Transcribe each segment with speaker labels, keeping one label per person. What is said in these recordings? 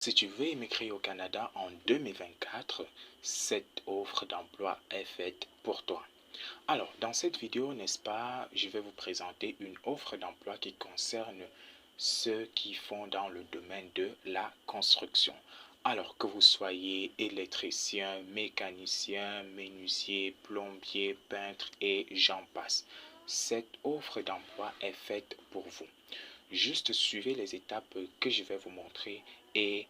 Speaker 1: Si tu veux émigrer au Canada en 2024, cette offre d'emploi est faite pour toi. Alors, dans cette vidéo, n'est-ce pas, je vais vous présenter une offre d'emploi qui concerne ceux qui font dans le domaine de la construction. Alors que vous soyez électricien, mécanicien, menuisier, plombier, peintre et j'en passe, cette offre d'emploi est faite pour vous. Juste suivez les étapes que je vais vous montrer et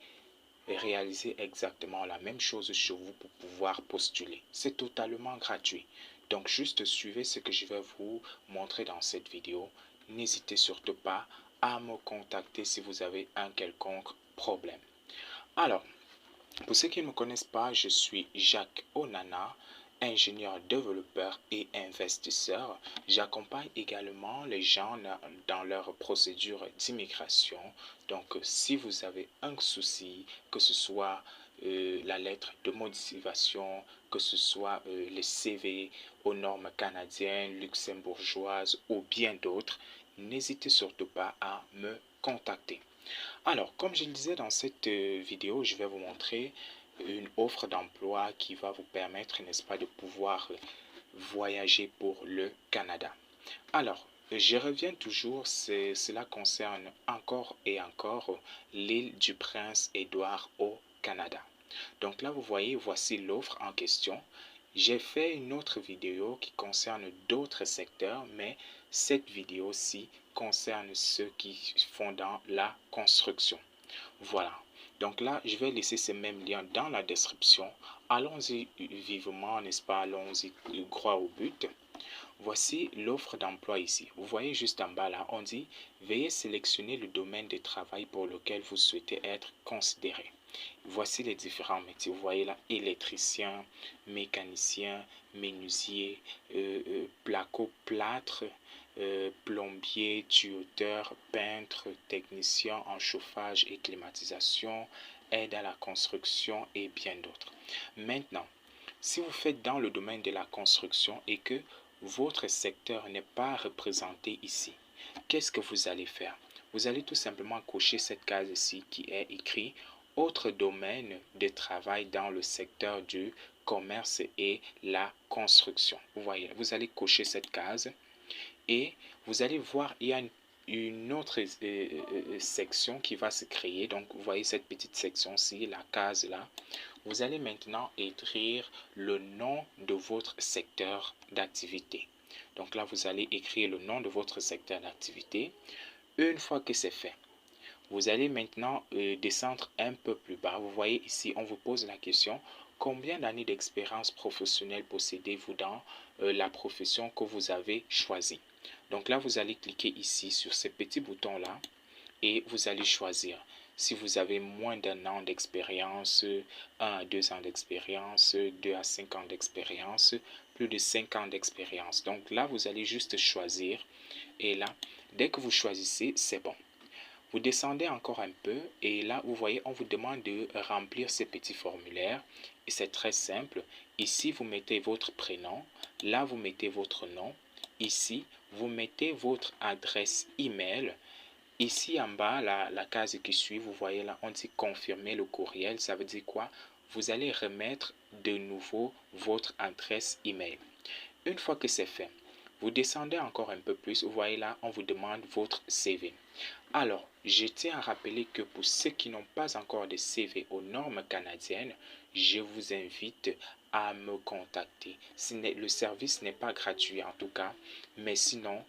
Speaker 1: réaliser exactement la même chose chez vous pour pouvoir postuler. C'est totalement gratuit. Donc juste suivez ce que je vais vous montrer dans cette vidéo. N'hésitez surtout pas à me contacter si vous avez un quelconque problème. Alors, pour ceux qui ne me connaissent pas, je suis Jacques Onana, ingénieur développeur et investisseur. J'accompagne également les gens dans leur procédure d'immigration. Donc, si vous avez un souci, que ce soit la lettre de motivation, que ce soit les CV aux normes canadiennes, luxembourgeoises ou bien d'autres, n'hésitez surtout pas à me contacter. Alors, comme je le disais dans cette vidéo, je vais vous montrer une offre d'emploi qui va vous permettre, n'est-ce pas, de pouvoir voyager pour le Canada. Alors, je reviens toujours, cela concerne encore et encore l'île du Prince-Édouard au Canada. Donc là, vous voyez, voici l'offre en question. J'ai fait une autre vidéo qui concerne d'autres secteurs, mais cette vidéo-ci concerne ceux qui font dans la construction. Voilà. Donc là, je vais laisser ces mêmes liens dans la description. Allons-y vivement, n'est-ce pas? Allons-y droit au but. Voici l'offre d'emploi ici. Vous voyez juste en bas là, on dit veuillez sélectionner le domaine de travail pour lequel vous souhaitez être considéré. Voici les différents métiers. Vous voyez là, électricien, mécanicien, menuisier, placo-plâtre, plombier, tuyauteur, peintre, technicien en chauffage et climatisation, aide à la construction et bien d'autres. Maintenant, si vous faites dans le domaine de la construction et que votre secteur n'est pas représenté ici, qu'est-ce que vous allez faire? Vous allez tout simplement cocher cette case ici qui est écrit autre domaine de travail dans le secteur du commerce et la construction. Vous voyez, vous allez cocher cette case et vous allez voir, il y a une autre section qui va se créer. Donc, vous voyez cette petite section-ci, la case là. Vous allez maintenant écrire le nom de votre secteur d'activité. Donc là, vous allez écrire le nom de votre secteur d'activité. Une fois que c'est fait, vous allez maintenant descendre un peu plus bas. Vous voyez ici, on vous pose la question, combien d'années d'expérience professionnelle possédez-vous dans la profession que vous avez choisie? Donc là, vous allez cliquer ici sur ce petit bouton-là et vous allez choisir. Si vous avez moins d'un an d'expérience, 1 à 2 ans d'expérience, 2 à 5 ans d'expérience, plus de 5 ans d'expérience. Donc là, vous allez juste choisir. Et là, dès que vous choisissez, c'est bon. Vous descendez encore un peu et là, vous voyez, on vous demande de remplir ces petits formulaires. Et c'est très simple. Ici, vous mettez votre prénom. Là, vous mettez votre nom. Ici, vous mettez votre adresse email. Ici en bas, la case qui suit, vous voyez là, on dit confirmer le courriel. Ça veut dire quoi? Vous allez remettre de nouveau votre adresse email. Une fois que c'est fait, vous descendez encore un peu plus. Vous voyez là, on vous demande votre CV. Alors, je tiens à rappeler que pour ceux qui n'ont pas encore de CV aux normes canadiennes, je vous invite à me contacter. Le service n'est pas gratuit en tout cas, mais sinon,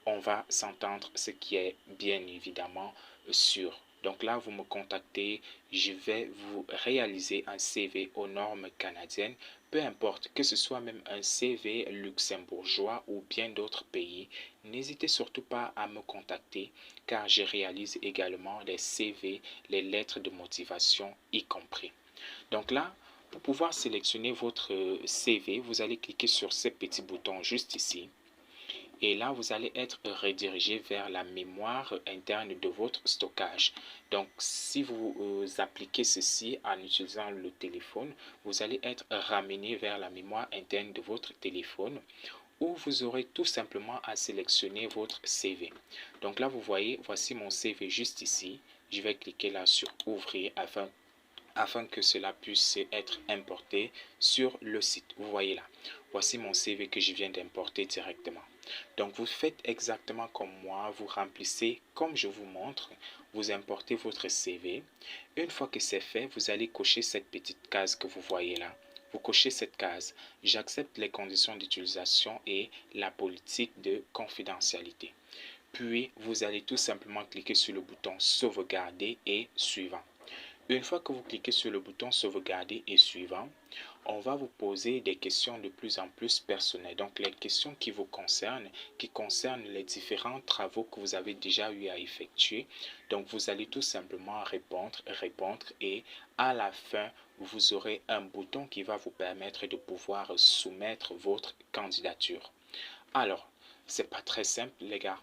Speaker 1: on va s'entendre, ce qui est bien évidemment sûr. Donc là, vous me contactez, je vais vous réaliser un CV aux normes canadiennes, peu importe que ce soit même un CV luxembourgeois ou bien d'autres pays. N'hésitez surtout pas à me contacter car je réalise également les CV, les lettres de motivation y compris. Donc là, pour pouvoir sélectionner votre CV, vous allez cliquer sur ce petit bouton juste ici. Et là, vous allez être redirigé vers la mémoire interne de votre stockage. Donc, si vous appliquez ceci en utilisant le téléphone, vous allez être ramené vers la mémoire interne de votre téléphone où vous aurez tout simplement à sélectionner votre CV. Donc là, vous voyez, voici mon CV juste ici. Je vais cliquer là sur ouvrir afin que cela puisse être importé sur le site. Vous voyez là, voici mon CV que je viens d'importer directement. Donc vous faites exactement comme moi, vous remplissez comme je vous montre, vous importez votre CV. Une fois que c'est fait, vous allez cocher cette petite case que vous voyez là. Vous cochez cette case, j'accepte les conditions d'utilisation et la politique de confidentialité. Puis vous allez tout simplement cliquer sur le bouton sauvegarder et suivant. Une fois que vous cliquez sur le bouton sauvegarder et suivant, on va vous poser des questions de plus en plus personnelles. Donc les questions qui vous concernent, qui concernent les différents travaux que vous avez déjà eu à effectuer. Donc vous allez tout simplement répondre et à la fin, vous aurez un bouton qui va vous permettre de pouvoir soumettre votre candidature. Alors, c'est pas très simple les gars.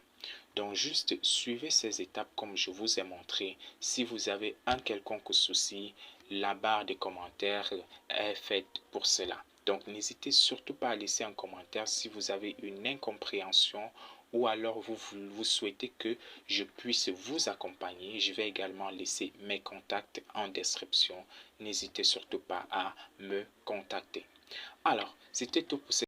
Speaker 1: Donc juste suivez ces étapes comme je vous ai montré. Si vous avez un quelconque souci, la barre des commentaires est faite pour cela. Donc n'hésitez surtout pas à laisser un commentaire si vous avez une incompréhension ou alors vous souhaitez que je puisse vous accompagner. Je vais également laisser mes contacts en description. N'hésitez surtout pas à me contacter. Alors, c'était tout pour cette